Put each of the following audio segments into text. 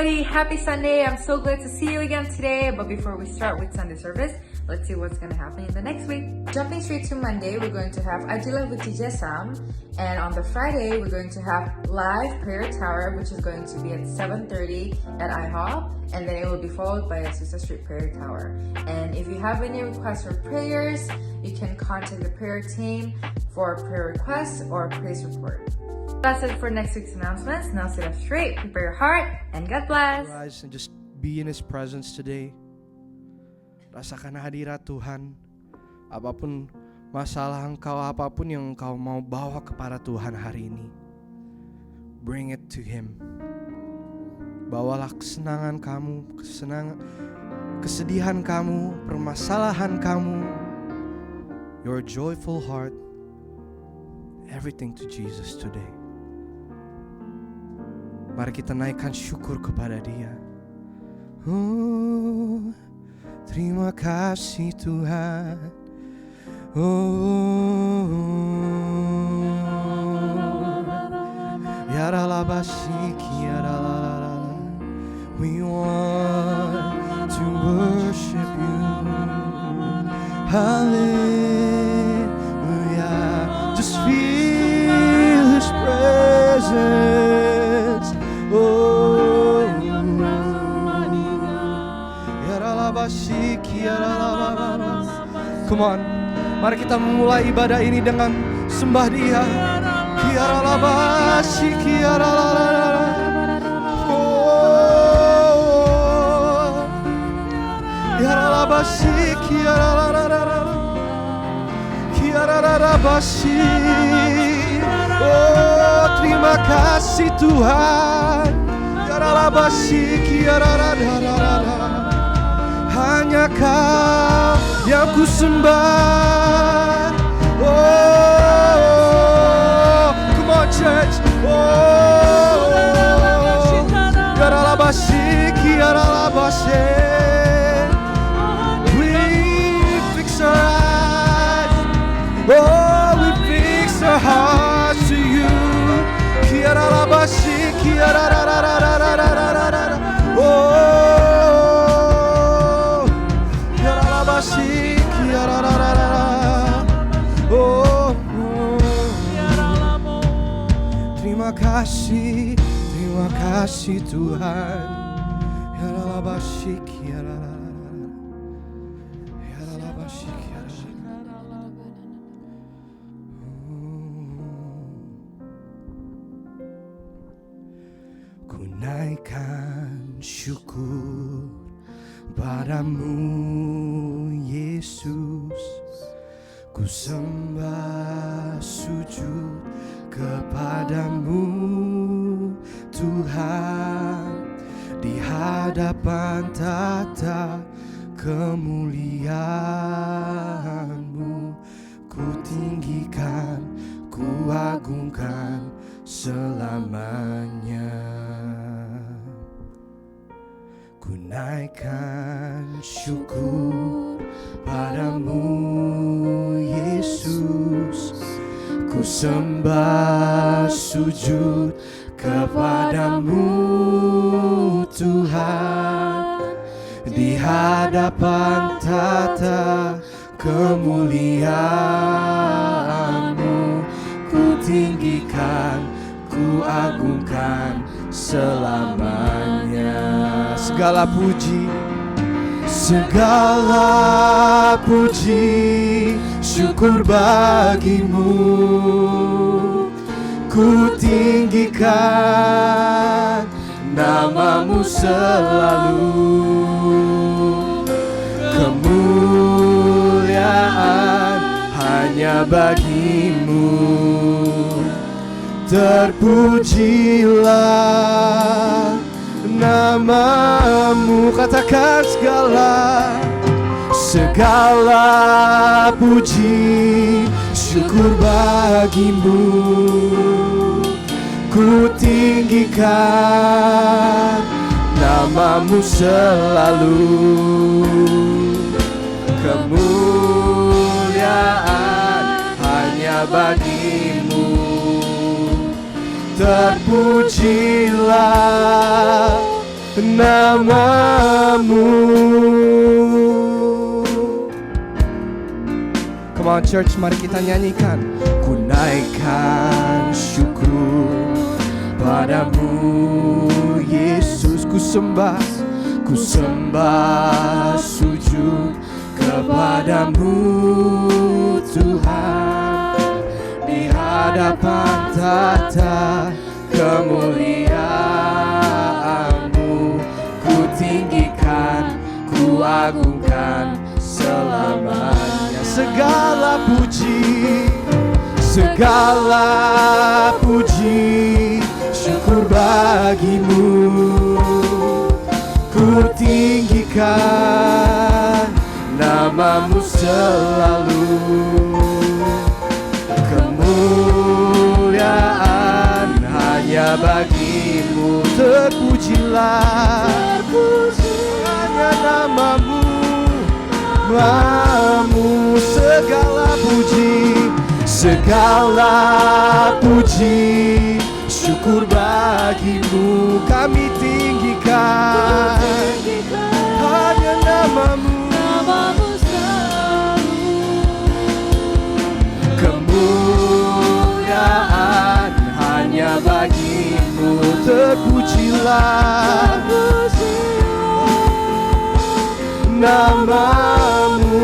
Happy Sunday. I'm so glad to see you again today. But before we start with Sunday service, let's see what's going to happen in the next week. Jumping straight to Monday, we're going to have Ajila with TJ Sam. And on the Friday, we're going to have live prayer tower, which is going to be at 7:30 at IHOP. And then it will be followed by a Sister Street prayer tower. And if you have any requests for prayers, you can contact the prayer team for prayer requests or praise report. That's it for next week's announcements. Now sit up straight, prepare your heart, and God bless. Rise and just be in His presence today. Rasakan hadirat Tuhan. Apapun masalah engkau, apapun yang engkau mau bawa kepada Tuhan hari ini, bring it to Him. Bawalah kesenangan kamu, kesedihan kamu, permasalahan kamu, your joyful heart, everything to Jesus today. Mari kita naikkan syukur kepada Dia. Oh, terima kasih Tuhan. Oh, ya ralabasiki ya ralalala. We want to worship You. Hallelujah. Just feel His presence. Oh, come on, mari kita memulai ibadah ini dengan sembah Dia. Oh, terima kasih Tuhan. Hanya Kau yang ku sembah. Oh, come on church. Oh, we fix our eyes. Oh, we fix our hearts to You. Terima kasih Tuhan. Ku naikkan syukur padamu Yesus. Ku sembah sujud kepadamu Tuhan. Di hadapan tata kemuliaan-Mu, ku tinggikan, ku agungkan selamanya. Ku naikkan syukur padamu Yesus. Ku sembah sujud kepadamu Tuhan. Di hadapan tata kemuliaan-Mu, ku tinggikan, ku agungkan selamanya. Segala puji, syukur bagi-Mu. Ku tinggikan nama-Mu selalu. Kemuliaan hanya bagi-Mu. Terpujilah nama-Mu. Katakan segala puji, syukur bagi-Mu. Ku tinggikan nama-Mu selalu. Kemuliaan hanya bagi-Mu. Terpujilah namamu. Come on church, mari kita nyanyikan. Ku naikkan syukur padamu Yesus, ku sembah sujud kepadamu Tuhan. Di hadapan tata kemuliaan-Mu ku tinggikan, ku agungkan selamanya. Segala puji, syukur bagimu. Ku tinggikan namamu selalu. Kemuliaan hanya bagimu. Terpujilah hanya namamu. Segala puji, syukur bagimu. Kami tinggikan hanya namamu. Kemuliaan hanya bagimu. Terpujilah namamu.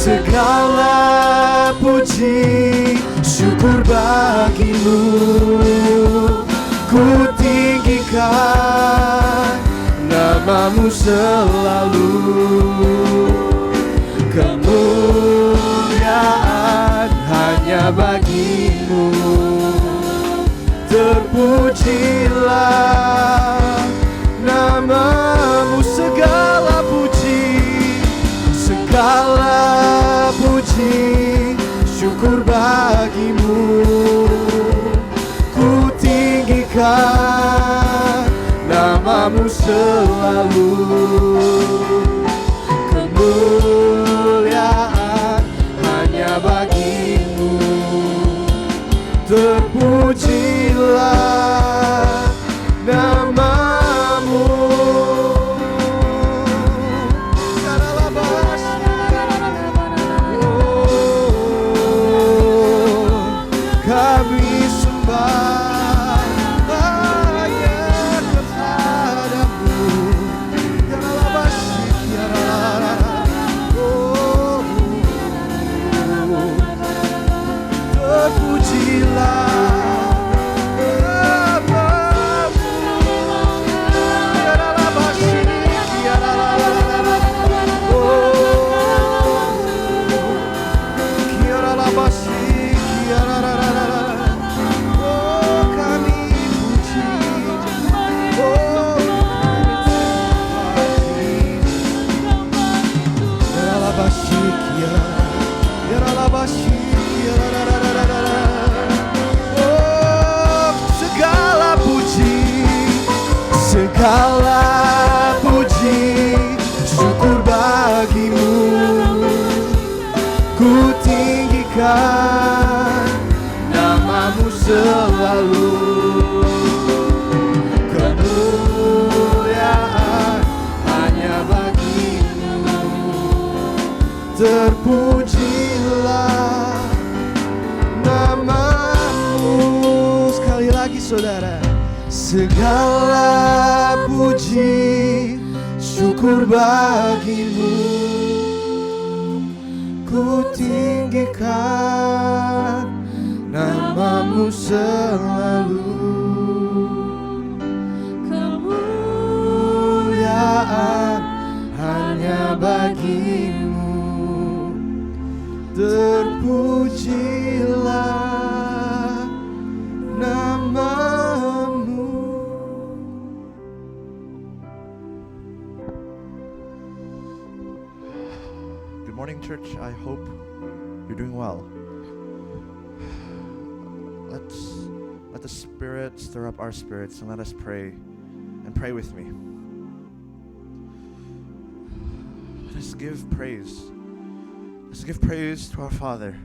Segala puji, syukur bagimu. Ku tinggikan namamu selalu. Kemuliaan hanya bagimu. Terpujilah namamu. Segala puji, syukur bagimu. Ku tinggikan namamu selalu. Kemuliaan hanya bagimu. Terpujilah namamu. Kami sembah hanya kepadamu. Segala puji, syukur bagimu. Ku tinggikan namamu selalu. Kemuliaan hanya bagimu. Terpujilah namamu. Sekali lagi saudara. Segala puji, syukur bagimu. Ku tinggikan namamu selalu. Kemuliaan hanya bagimu. Terpujilah namamu. Good morning, church. I hope you're doing well. Let the Spirit stir up our spirits, and let us pray, and pray with me. Let us give praise. Let's give praise to our Father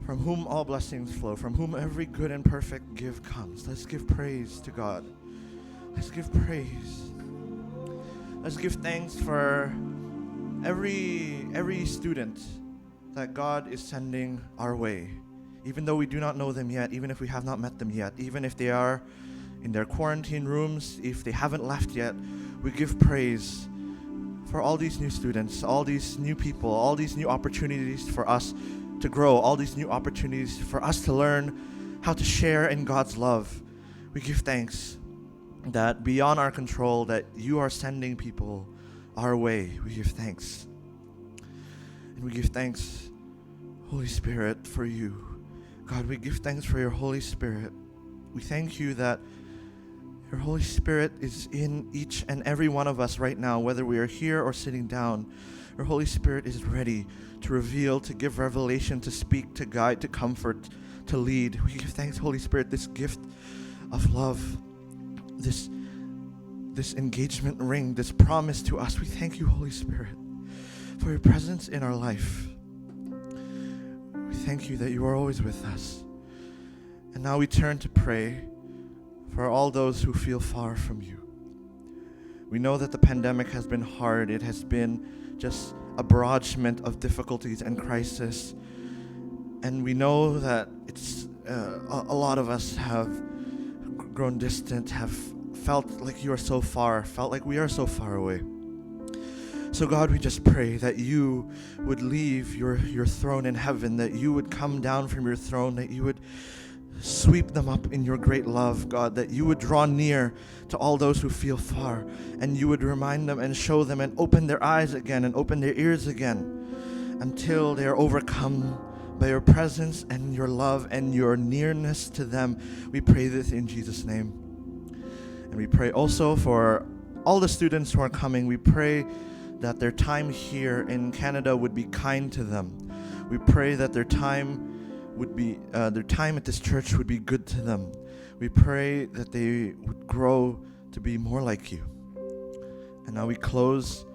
from whom all blessings flow, from whom every good and perfect gift comes. Let's give praise to God. Let's give praise. Let's give thanks for every student that God is sending our way. Even though we do not know them yet, even if we have not met them yet, even if they are in their quarantine rooms, if they haven't left yet, we give praise for all these new students, all these new people, all these new opportunities for us to grow, all these new opportunities for us to learn how to share in God's love. We give thanks that beyond our control, that you are sending people our way. We give thanks. And we give thanks, Holy Spirit, for you. God, we give thanks for your Holy Spirit. We thank you that your Holy Spirit is in each and every one of us right now, whether we are here or sitting down. Your Holy Spirit is ready to reveal, to give revelation, to speak, to guide, to comfort, to lead. We give thanks, Holy Spirit, this gift of love, this engagement ring, this promise to us. We thank you, Holy Spirit, for your presence in our life. We thank you that you are always with us. And now we turn to pray for all those who feel far from you. We know that the pandemic has been hard. It has been just a barragement of difficulties and crisis. And we know that it's a lot of us have grown distant, have felt like you are so far, felt like we are so far away. So God, we just pray that you would leave your throne in heaven, that you would come down from your throne, that you would sweep them up in your great love, God, that you would draw near to all those who feel far, and you would remind them and show them and open their eyes again and open their ears again until they are overcome by your presence and your love and your nearness to them. We pray this in Jesus' name. And we pray also for all the students who are coming. We pray that their time here in Canada would be kind to them. We pray that their time at this church would be good to them. We pray that they would grow to be more like you. And now we close.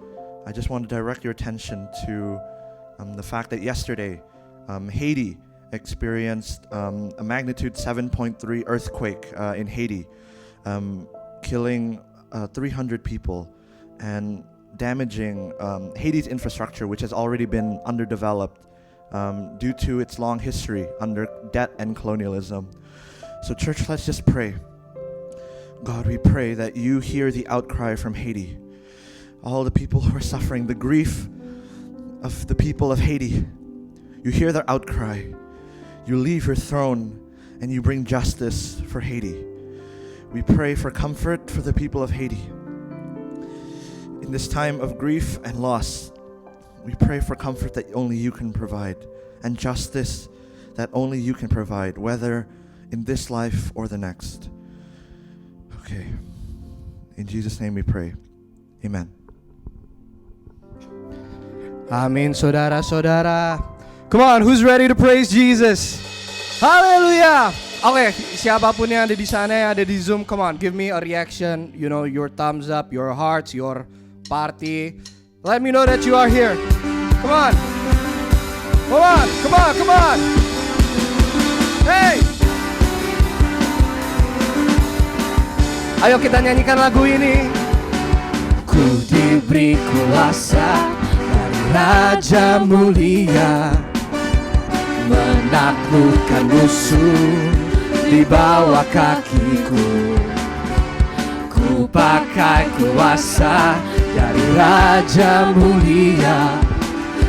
I just want to direct your attention to the fact that yesterday Haiti experienced a magnitude 7.3 earthquake in Haiti, killing 300 people and damaging Haiti's infrastructure, which has already been underdeveloped due to its long history under debt and colonialism. So church, let's just pray. God, we pray that you hear the outcry from Haiti. All the people who are suffering, the grief of the people of Haiti. You hear their outcry. You leave your throne and you bring justice for Haiti. We pray for comfort for the people of Haiti. In this time of grief and loss, we pray for comfort that only you can provide and justice that only you can provide, whether in this life or the next. Okay. In Jesus' name we pray. Amen. Amin, saudara-saudara. Come on, who's ready to praise Jesus? Hallelujah. Oke, siapapun yang ada di sana, yang ada di Zoom, come on, give me a reaction. You know, your thumbs up, your hearts, your party. Let me know that you are here. Come on. Come on, come on, come on. Hey. Ayo kita nyanyikan lagu ini. Ku diberi kuasa dari Raja Mulia, menaklukkan musuh di bawah kakiku. Ku pakai kuasa dari Raja Mulia.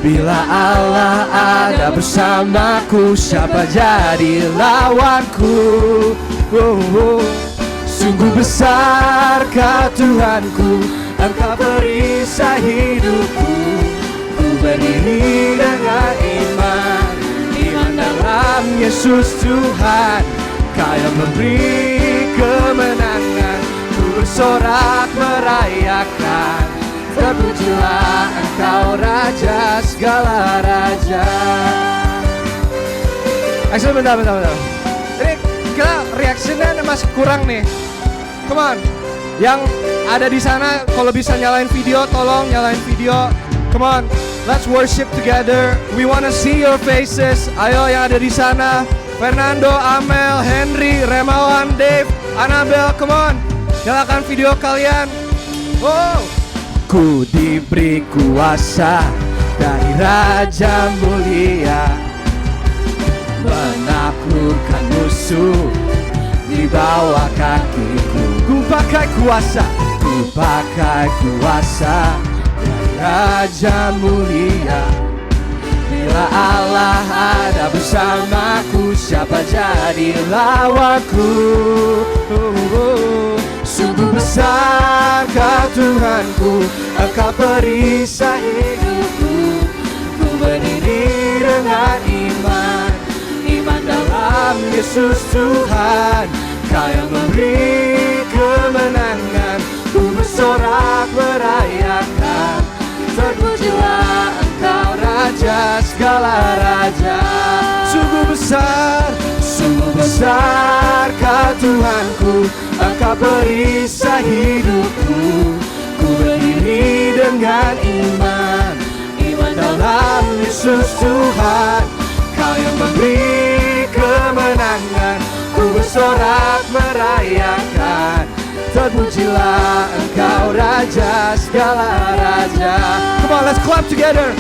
Bila Allah ada bersamaku, siapa jadi lawanku? Sungguh besarkah Tuhanku, Engkau perisai hidupku. Ku berdiri dengan iman dalam Yesus Tuhan. Kau yang memberi kemenangan, ku bersorak merayakan. Terpujilah Engkau Raja segala raja. Axel, bentar. Ini kita reactionnya masih kurang nih. Come on. Yang ada di sana kalau bisa nyalain video, tolong nyalain video. Come on. Let's worship together. We wanna see your faces. Ayo yang ada di sana. Fernando, Amel, Henry, Remawan, Dave, Annabel, come on. Nyalakan video kalian. Oh. Ku diberi kuasa dari Raja Mulia, menaklukkan musuh di bawah kakiku. Ku pakai kuasa dari Raja Mulia. Bila Allah ada bersamaku, siapa jadi lawanku? Sungguh besarkah Tuhanku, Engkau perisai hidupku. Ku berdiri dengan iman dalam Yesus Tuhan. Kau yang memberi kemenangan, ku bersorak merayakan. Terpujilah Engkau Raja segala raja. Sungguh besarkah Tuhanku, Engkau perisai hidupku. Ku berdiri dengan iman dalam Yesus Tuhan. Kau yang memberi kemenangan, ku bersorak merayakan. Terpujilah Engkau Raja segala raja. Come on, let's clap together.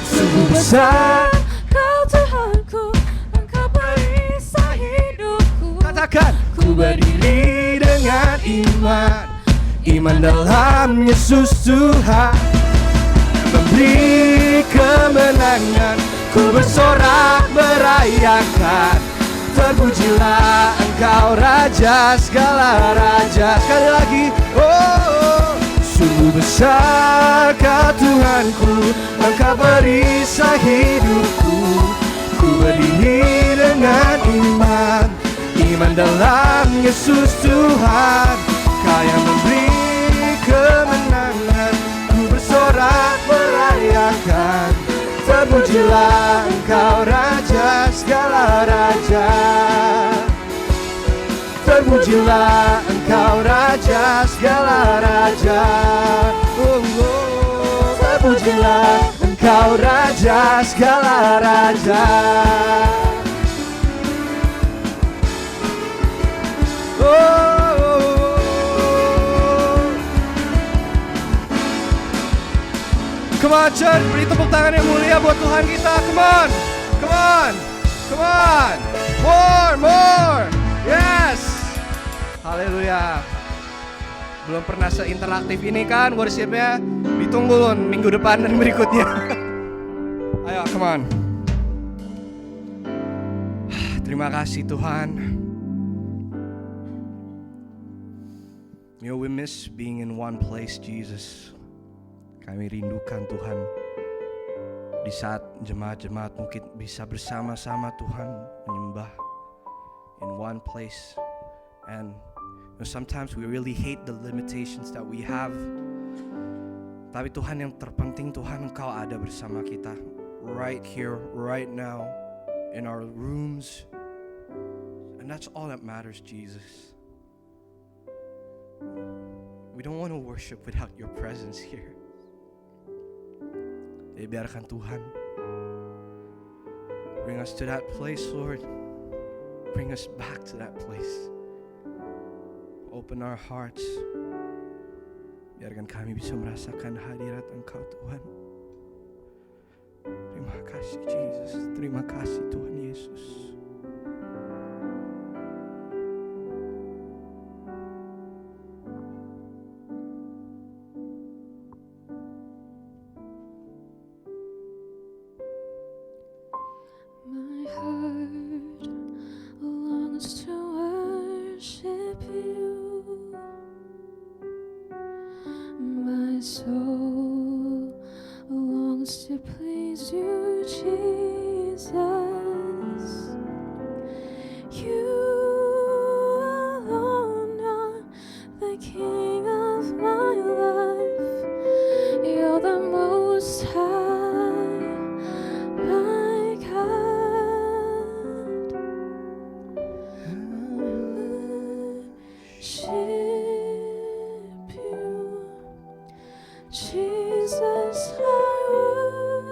Sungguh besar Kau Tuhanku, Engkau perisai hidupku. Katakan, ku berdiri dengan iman dalam Yesus Tuhan. Memberi kemenangan, ku bersorak merayakan. Terpujilah Engkau Raja segala raja. Sekali lagi, oh, sungguh besarkah Tuhanku, Engkau perisai hidupku. Ku berdiri dengan iman dalam Yesus Tuhan. Kau yang memberi kemenangan, ku bersorak merayakan. Terpujilah Engkau Raja segala raja. Terpujilah Engkau Raja segala raja. Oh, oh. Terpujilah Engkau Raja segala raja. Oh. Come on church, beri tepuk tangan yang mulia buat Tuhan kita. Come on, come on, come on. More. Yes. Haleluya. Belum pernah seinteraktif ini kan worshipnya. Ditunggu minggu depan dan berikutnya. Ayo, come on. Terima kasih Tuhan. You know, we miss being in one place, Jesus. Kami rindukan Tuhan di saat jemaat-jemaat mungkin bisa bersama-sama Tuhan menyembah in one place. And you know, sometimes we really hate the limitations that we have. Tapi Tuhan, yang terpenting Tuhan, Engkau ada bersama kita right here, right now, in our rooms. And that's all that matters, Jesus. We don't want to worship without your presence here. Jadi biarkan Tuhan bring us to that place, Lord. Bring us back to that place. Open our hearts. Biarkan kami bisa merasakan hadirat Engkau, Tuhan. Terima kasih, Jesus. Terima kasih, Tuhan Yesus. Soul longs to please you, Jesus. You alone are the King of my life. You're the Most High, my God. Worship you, Jesus, I worship.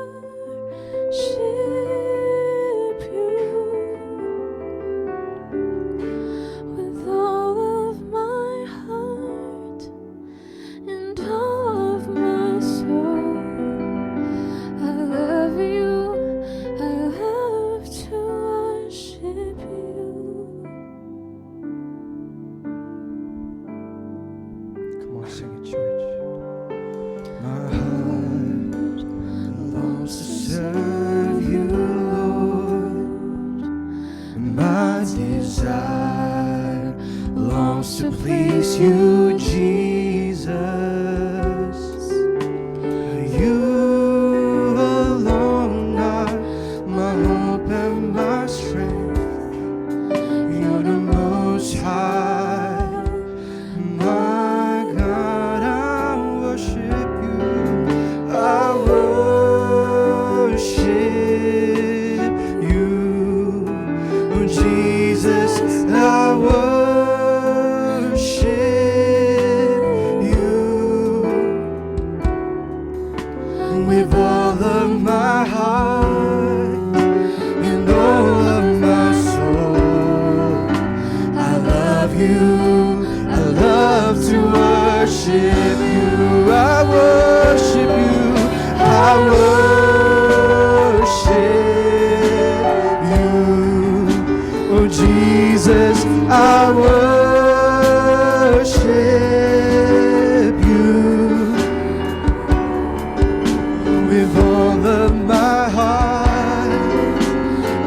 desire longs to please you, Jesus. You alone are my hope and my strength. You're the most high, my God. I worship you. I worship you, oh Jesus. I worship you with all of my heart and all of my soul. I love you. I love to worship you. I worship you. I worship you, oh Jesus. I worship you with all of my heart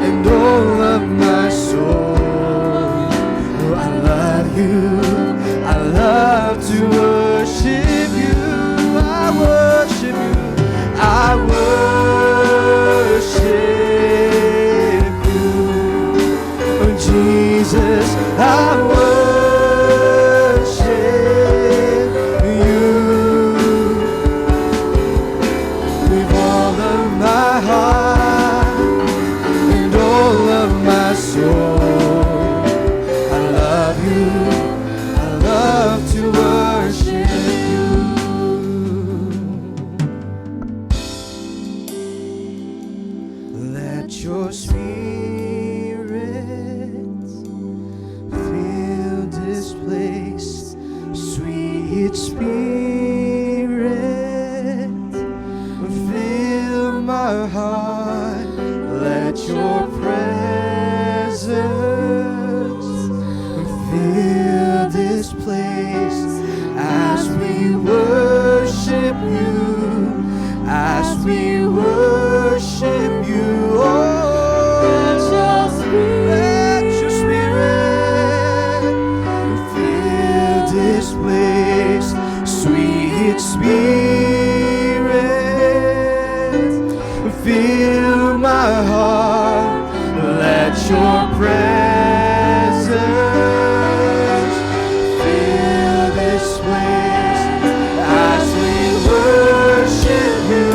and all of my soul. Oh, I love you. I love to worship you. I worship you. I worship you, oh Jesus. I worship you with all of my heart and all of my soul. I love you. I love to worship you. Let your spirit fill this place, sweet spirit, fill my heart. Let your presence fill this place as we worship you, as we worship you. Oh, let your spirit fill this place, sweet spirit, fill my heart. Let your presence fill this place as we worship you,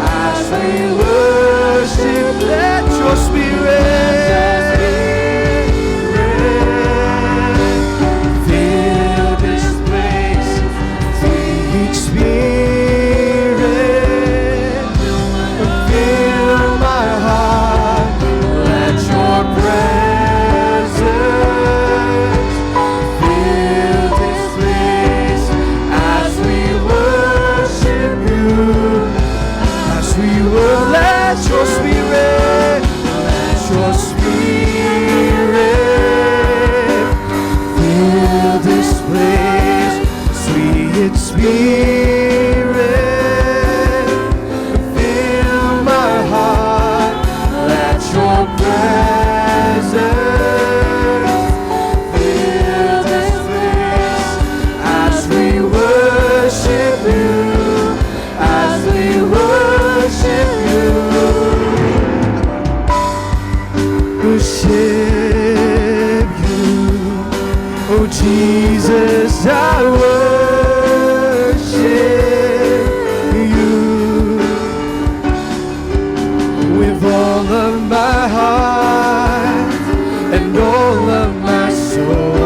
as we worship. Let your spirit fill this place, sweet spirit, fill my heart. Let your presence fill this place as we worship you, as we will. Let your spirit, let your spirit fill this place, sweet spirit, fill my heart. Let your presence fill this place as we worship you, as we worship you. Worship you, oh Jesus. I worship you with all of my heart and all of my soul.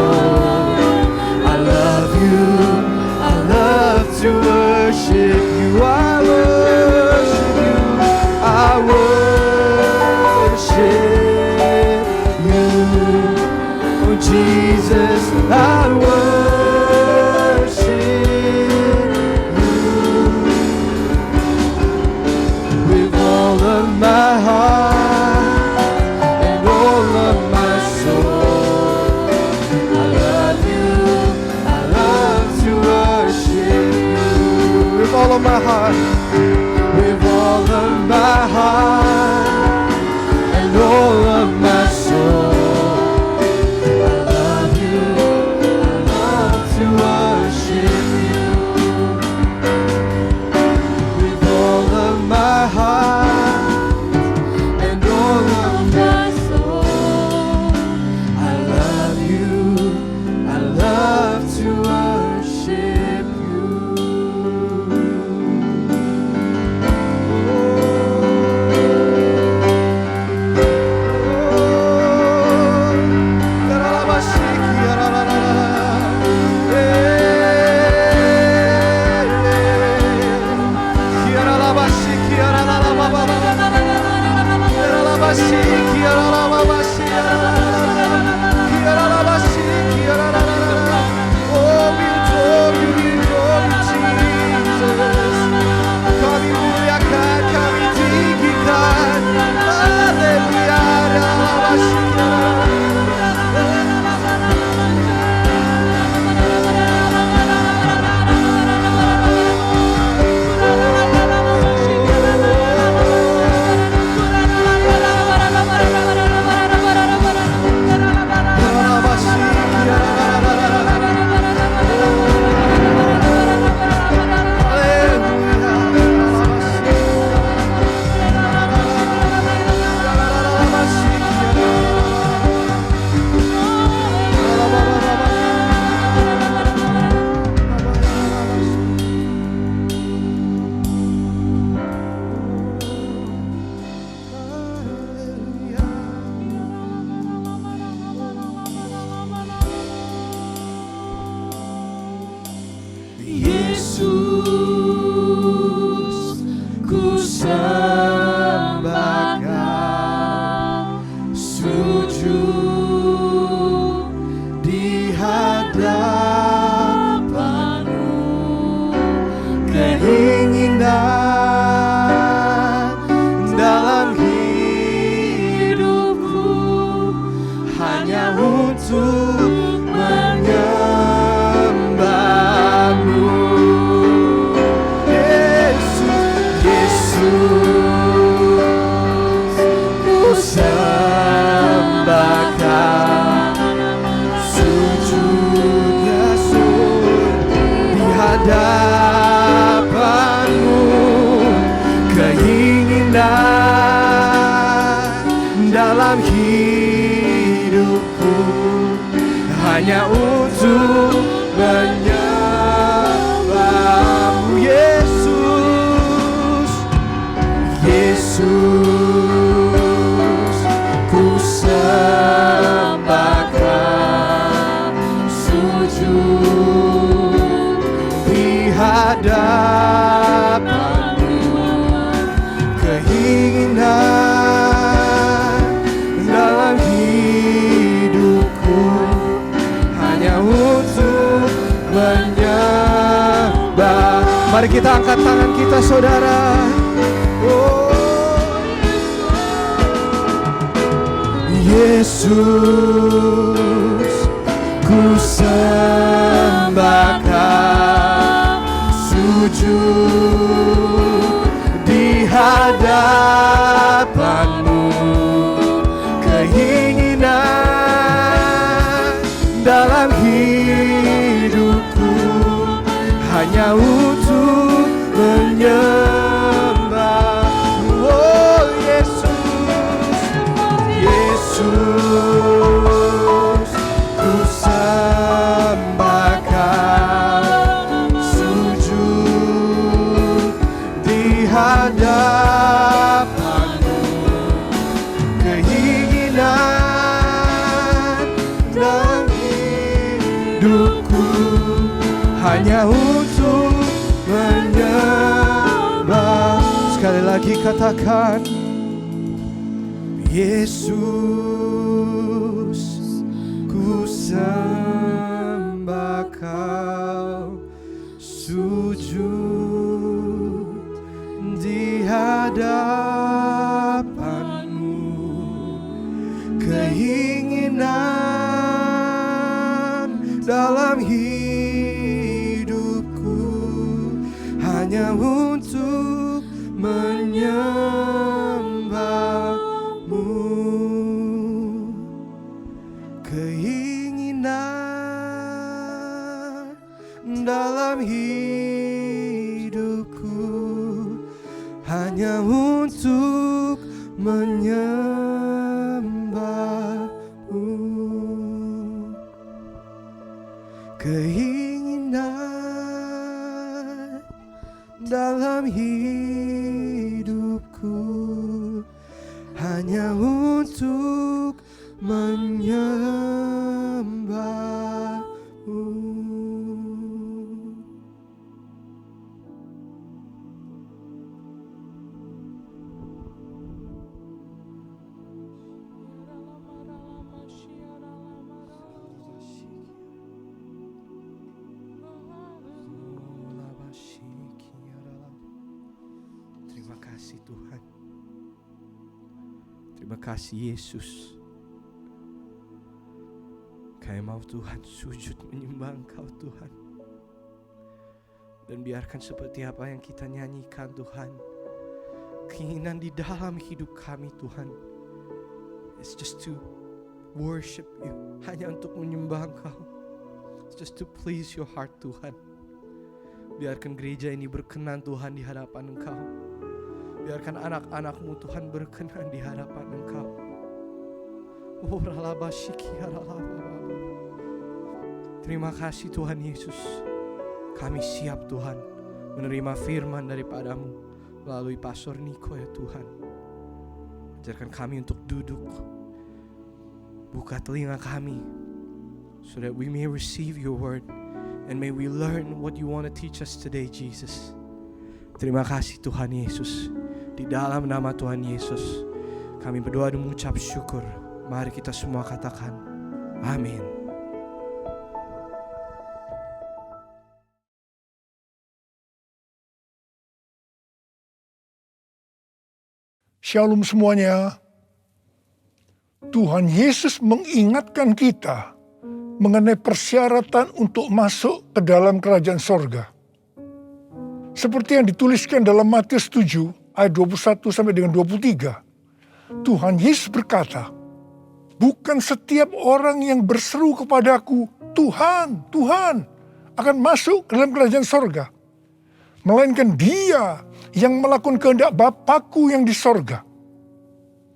I love you. I love to worship you. I worship you. I worship you, oh Jesus. I worship you with all of my heart and all of my soul. I love you. I love to worship you with all of my heart, with all of my heart and all of my soul. untuk menyembahmu. Yesus, Yesus, ku sembahkan, sujud Yesus di hadapanmu. Keinginan dalam hidupku hanya untuk menyembahmu. Yesus, Yesus, ku sembahkan, sujud di hadapanmu. Keinginan dalam hidupku hanya untuk menyembah. Mari kita angkat tangan kita, saudara. Oh, Yesus, ku sembahkan, sujud di hadapanmu. Keinginan dalam hidupku hanya untuk menyembahmu. Oh Yesus, Yesus, ku sembahkan, sujud di hadapanmu. Keinginan dalam hidupku hanya untuk menyembah. Sekali lagi katakan, Yesus, ku sembah Kau, sujud di hadapanmu. Keinginan dalam hidupku hanya untuk menyembahmu. Keinginan dalam hidupku hanya untuk menyembahmu. Keinginan dalam hidupku hanya untuk menyembahmu. Terima kasih Tuhan. Terima kasih Yesus. Kami mau Tuhan sujud menyembah Engkau Tuhan. Dan biarkan seperti apa yang kita nyanyikan Tuhan, keinginan di dalam hidup kami Tuhan, it's just to worship You, hanya untuk menyembah Engkau. It's just to please Your heart Tuhan. Biarkan gereja ini berkenan Tuhan di hadapan Engkau. Biarkan anak-anak-Mu Tuhan berkenan di hadapan Engkau. Oh, terima kasih Tuhan Yesus. Kami siap Tuhan menerima firman daripada-Mu melalui Pastor Niko ya Tuhan. Ajarkan kami untuk duduk. Buka telinga kami so that we may receive Your word. And may we learn what You want to teach us today, Jesus. Terima kasih Tuhan Yesus. Di dalam nama Tuhan Yesus kami berdoa dan mengucap syukur. Mari kita semua katakan amin. Shalom semuanya. Tuhan Yesus mengingatkan kita mengenai persyaratan untuk masuk ke dalam kerajaan sorga. Seperti yang dituliskan dalam Matius 7 ayat 21 sampai dengan 23. Tuhan Yesus berkata, bukan setiap orang yang berseru kepadaku, Tuhan, Tuhan, akan masuk ke dalam kerajaan sorga. Melainkan dia yang melakukan kehendak Bapa-Ku yang di sorga.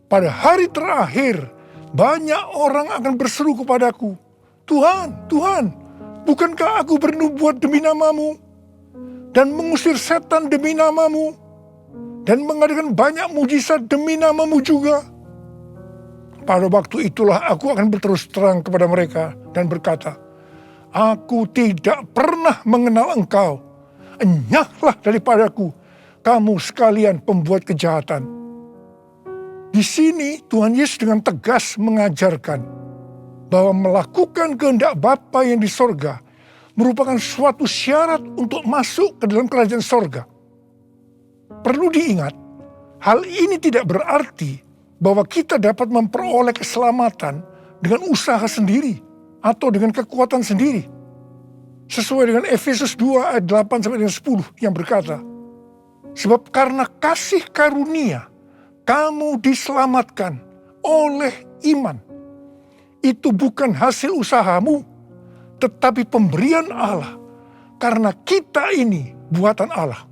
Pada hari terakhir, banyak orang akan berseru kepadaku, Tuhan, Tuhan, bukankah aku bernubuat demi namamu? Dan mengusir setan demi namamu? Dan mengadakan banyak mujizat demi namamu juga? Pada waktu itulah aku akan berterus terang kepada mereka dan berkata, aku tidak pernah mengenal engkau. Enyahlah daripadaku, kamu sekalian pembuat kejahatan. Di sini Tuhan Yesus dengan tegas mengajarkan bahwa melakukan kehendak Bapa yang di sorga merupakan suatu syarat untuk masuk ke dalam kerajaan sorga. Perlu diingat, hal ini tidak berarti bahwa kita dapat memperoleh keselamatan dengan usaha sendiri atau dengan kekuatan sendiri. Sesuai dengan Efesus 2 ayat 8 sampai dengan 10 yang berkata, sebab karena kasih karunia kamu diselamatkan oleh iman. Itu bukan hasil usahamu, tetapi pemberian Allah, karena kita ini buatan Allah.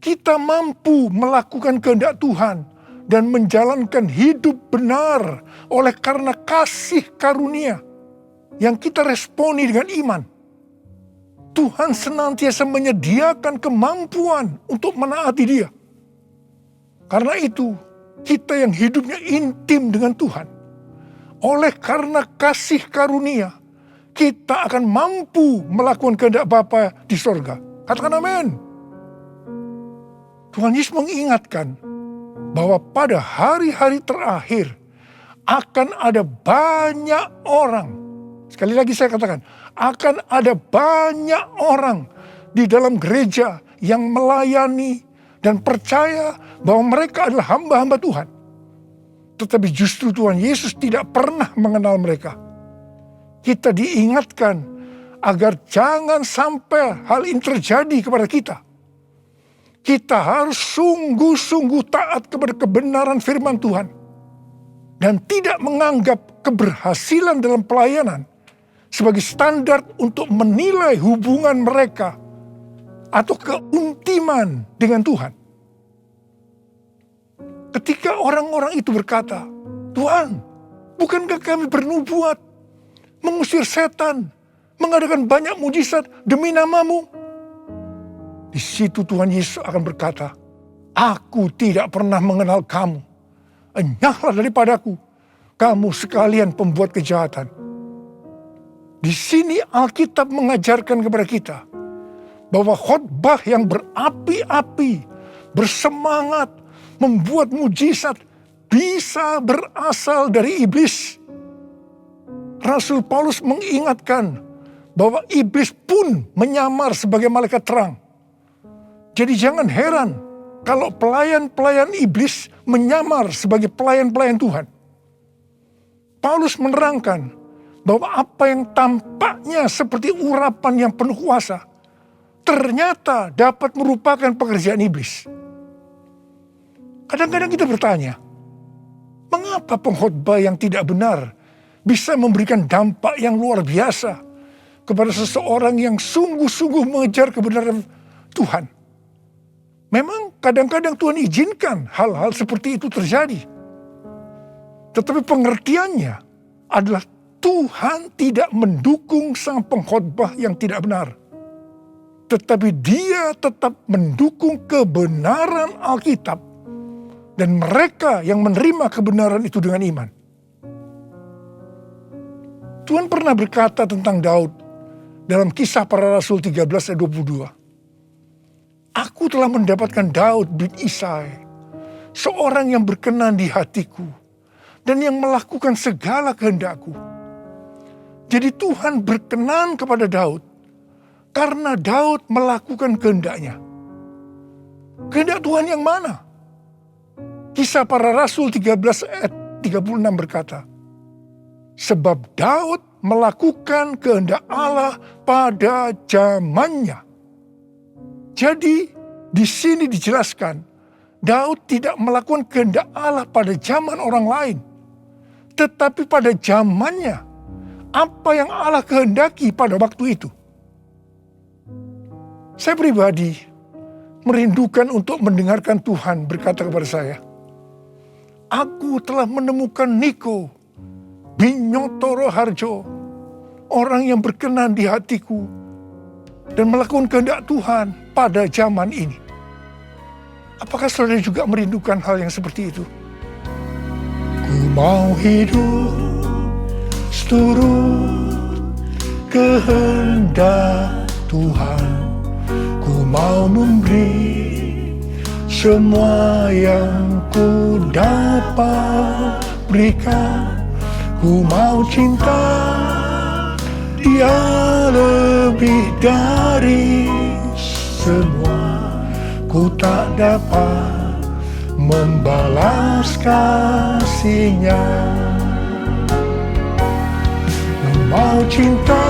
Kita mampu melakukan kehendak Tuhan dan menjalankan hidup benar oleh karena kasih karunia yang kita responi dengan iman. Tuhan senantiasa menyediakan kemampuan untuk menaati Dia. Karena itu, kita yang hidupnya intim dengan Tuhan, oleh karena kasih karunia, kita akan mampu melakukan kehendak Bapa di sorga. Katakan amin. Tuhan Yesus mengingatkan bahwa pada hari-hari terakhir akan ada banyak orang. Sekali lagi saya katakan, akan ada banyak orang di dalam gereja yang melayani dan percaya bahwa mereka adalah hamba-hamba Tuhan. Tetapi justru Tuhan Yesus tidak pernah mengenal mereka. Kita diingatkan agar jangan sampai hal ini terjadi kepada kita. Kita harus sungguh-sungguh taat kepada kebenaran firman Tuhan. Dan tidak menganggap keberhasilan dalam pelayanan sebagai standar untuk menilai hubungan mereka atau keuntiman dengan Tuhan. Ketika orang-orang itu berkata, Tuhan, bukankah kami bernubuat, mengusir setan, mengadakan banyak mujizat demi namamu? Di situ Tuhan Yesus akan berkata, aku tidak pernah mengenal kamu. Enyahlah daripadaku, kamu sekalian pembuat kejahatan. Di sini Alkitab mengajarkan kepada kita bahwa khotbah yang berapi-api, bersemangat, membuat mujizat bisa berasal dari iblis. Rasul Paulus mengingatkan bahwa iblis pun menyamar sebagai malaikat terang. Jadi jangan heran kalau pelayan-pelayan iblis menyamar sebagai pelayan-pelayan Tuhan. Paulus menerangkan bahwa apa yang tampaknya seperti urapan yang penuh kuasa, ternyata dapat merupakan pekerjaan iblis. Kadang-kadang kita bertanya, mengapa pengkhotbah yang tidak benar bisa memberikan dampak yang luar biasa kepada seseorang yang sungguh-sungguh mengejar kebenaran Tuhan? Memang kadang-kadang Tuhan izinkan hal-hal seperti itu terjadi. Tetapi pengertiannya adalah Tuhan tidak mendukung sang pengkhotbah yang tidak benar. Tetapi Dia tetap mendukung kebenaran Alkitab dan mereka yang menerima kebenaran itu dengan iman. Tuhan pernah berkata tentang Daud dalam Kisah Para Rasul 13 ayat 22. Aku telah mendapatkan Daud bin Isai, seorang yang berkenan di hatiku dan yang melakukan segala kehendakku. Jadi Tuhan berkenan kepada Daud karena Daud melakukan kehendaknya. Kehendak Tuhan yang mana? Kisah Para Rasul 13 ayat 36 berkata, sebab Daud melakukan kehendak Allah pada zamannya. Jadi di sini dijelaskan, Daud tidak melakukan kehendak Allah pada zaman orang lain, tetapi pada zamannya, apa yang Allah kehendaki pada waktu itu. Saya pribadi merindukan untuk mendengarkan Tuhan berkata kepada saya, aku telah menemukan Niko Binyotoro Harjo, orang yang berkenan di hatiku dan melakukan kehendak Tuhan pada zaman ini. Apakah saudara juga merindukan hal yang seperti itu? Ku mau hidup seturut kehendak Tuhan. Ku mau memberi semua yang ku dapat berikan. Ku mau cinta Dia lebih dari semua. Ku tak dapat membalas kasih-Nya. Ku mau cinta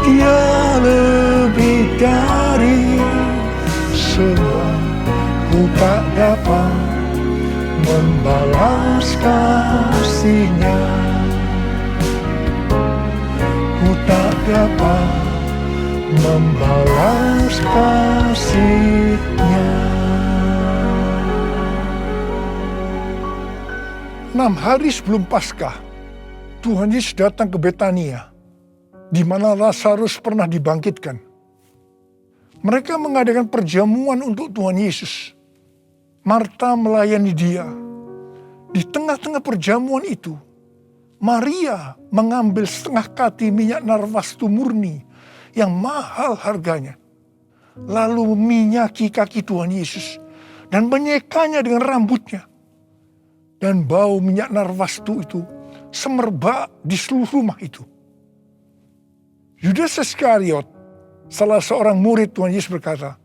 Dia lebih dari semua. Ku tak dapat membalas kasih-Nya. Ku tak dapat membalas kasih-Nya. 6 hari sebelum Paskah, Tuhan Yesus datang ke Betania, di mana Lazarus pernah dibangkitkan. Mereka mengadakan perjamuan untuk Tuhan Yesus. Marta melayani Dia. Di tengah-tengah perjamuan itu, Maria mengambil setengah kati minyak narwastu murni yang mahal harganya, lalu meminyaki kaki Tuhan Yesus dan menyekanya dengan rambutnya. Dan bau minyak narwastu itu semerbak di seluruh rumah itu. Yudas Iskariot, salah seorang murid Tuhan Yesus berkata,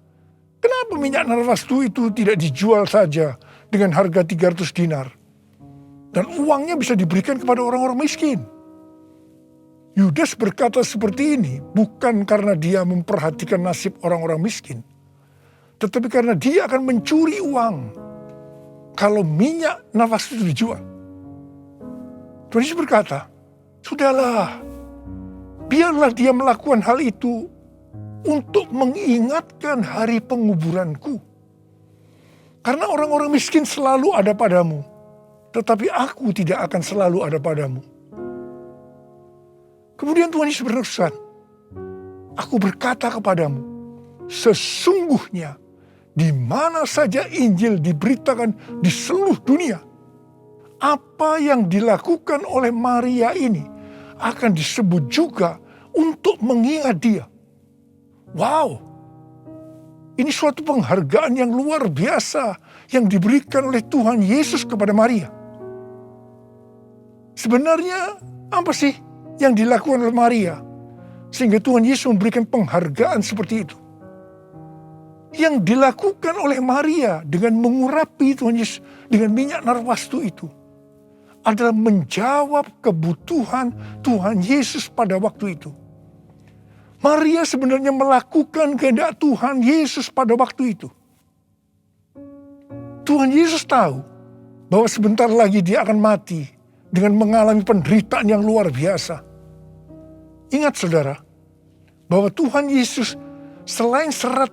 kenapa minyak narwastu itu tidak dijual saja dengan harga 300 dinar? Dan uangnya bisa diberikan kepada orang-orang miskin. Yudas berkata seperti ini bukan karena dia memperhatikan nasib orang-orang miskin, tetapi karena dia akan mencuri uang kalau minyak narwastu itu dijual. Tuhan Yesus berkata, sudahlah, biarlah dia melakukan hal itu untuk mengingatkan hari penguburanku. Karena orang-orang miskin selalu ada padamu, tetapi aku tidak akan selalu ada padamu. Kemudian Tuhan Yesus berpesan, aku berkata kepadamu, sesungguhnya di mana saja Injil diberitakan di seluruh dunia, apa yang dilakukan oleh Maria ini akan disebut juga untuk mengingat dia. Wow, ini suatu penghargaan yang luar biasa yang diberikan oleh Tuhan Yesus kepada Maria. Sebenarnya apa sih yang dilakukan oleh Maria sehingga Tuhan Yesus memberikan penghargaan seperti itu? Yang dilakukan oleh Maria dengan mengurapi Tuhan Yesus dengan minyak narwastu itu adalah menjawab kebutuhan Tuhan Yesus pada waktu itu. Maria sebenarnya melakukan kehendak Tuhan Yesus pada waktu itu. Tuhan Yesus tahu bahwa sebentar lagi dia akan mati dengan mengalami penderitaan yang luar biasa. Ingat saudara, bahwa Tuhan Yesus selain 100%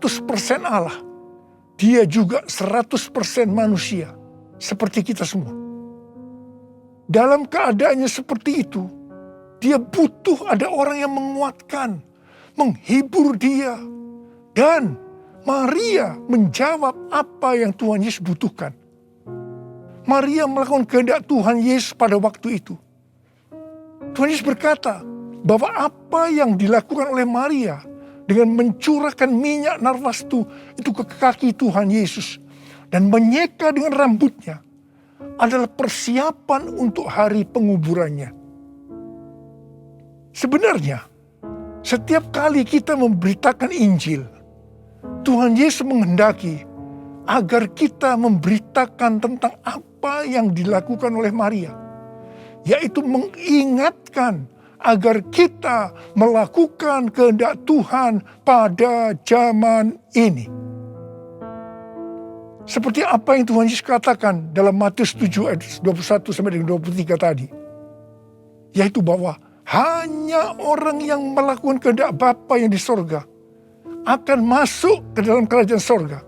Allah, dia juga 100% manusia, seperti kita semua. Dalam keadaannya seperti itu, dia butuh ada orang yang menguatkan, menghibur dia. Dan Maria menjawab apa yang Tuhan Yesus butuhkan. Maria melakukan kehendak Tuhan Yesus pada waktu itu. Tuhan Yesus berkata bahwa apa yang dilakukan oleh Maria dengan mencurahkan minyak narwastu itu ke kaki Tuhan Yesus dan menyeka dengan rambutnya adalah persiapan untuk hari penguburannya. Sebenarnya, setiap kali kita memberitakan Injil, Tuhan Yesus menghendaki agar kita memberitakan tentang apa yang dilakukan oleh Maria, yaitu mengingatkan agar kita melakukan kehendak Tuhan pada zaman ini. Seperti apa yang Tuhan Yesus katakan dalam Matius 7 ayat 21 sampai dengan 23 tadi. Yaitu bahwa hanya orang yang melakukan kehendak Bapa yang di sorga akan masuk ke dalam kerajaan sorga.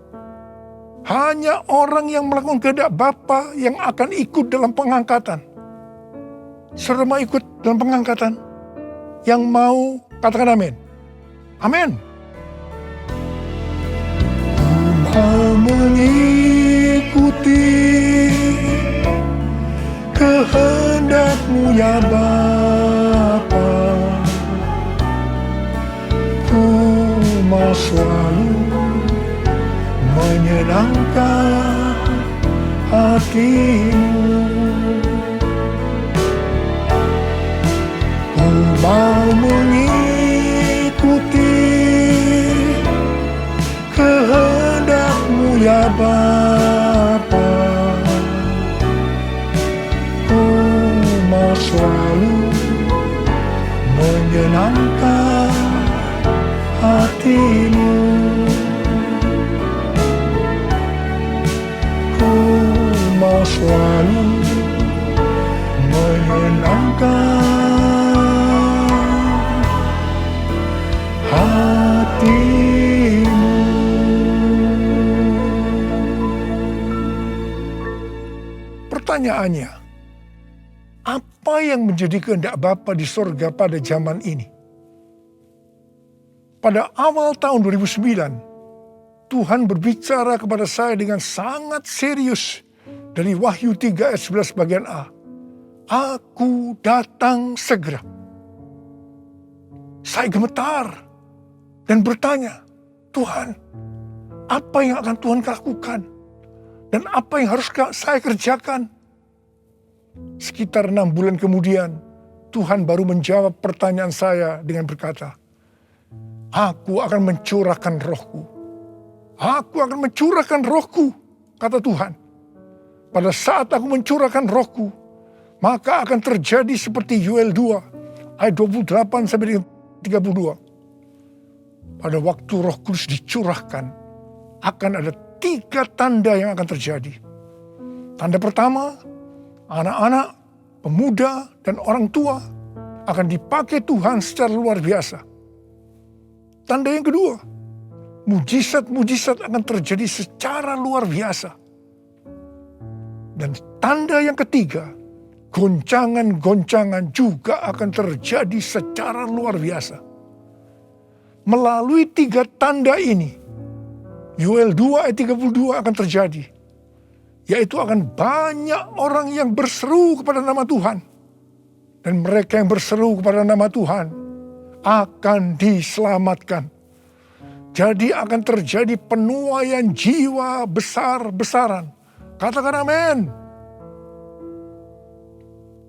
Hanya orang yang melakukan kehendak Bapa yang akan ikut dalam pengangkatan. Saudara mau ikut dalam pengangkatan? Yang mau katakan amin. Amin. Mau mengikuti kehendak-Mu ya Bapa. Ku mau selalu menyenangkan hati-Mu. Ku mau mengikuti kehendak-Mu ya Bapa. Ku mau selalu menyenangkan hati-Mu. Ku mau selalu menyenangkan hati-Mu. Pertanyaannya, apa yang menjadi kehendak Bapa di sorga pada zaman ini? Pada awal tahun 2009, Tuhan berbicara kepada saya dengan sangat serius dari Wahyu 3 ayat 11 bagian A. Aku datang segera. Saya gemetar dan bertanya, Tuhan, apa yang akan Tuhan lakukan? Dan apa yang harus saya kerjakan? Sekitar 6 bulan kemudian, Tuhan baru menjawab pertanyaan saya dengan berkata, Aku akan mencurahkan rohku. Aku akan mencurahkan rohku, kata Tuhan. Pada saat aku mencurahkan rohku, maka akan terjadi seperti Yoel 2, ayat 28 sampai dengan 32. Pada waktu Roh Kudus dicurahkan, akan ada 3 tanda yang akan terjadi. Tanda pertama, anak-anak, pemuda, dan orang tua akan dipakai Tuhan secara luar biasa. Tanda yang kedua, mujizat-mujizat akan terjadi secara luar biasa. Dan tanda yang ketiga, goncangan-goncangan juga akan terjadi secara luar biasa. Melalui 3 tanda ini, Yoel 2 ayat 32 akan terjadi. Yaitu akan banyak orang yang berseru kepada nama Tuhan. Dan mereka yang berseru kepada nama Tuhan akan diselamatkan. Jadi akan terjadi penuaian jiwa besar-besaran. Katakan amin.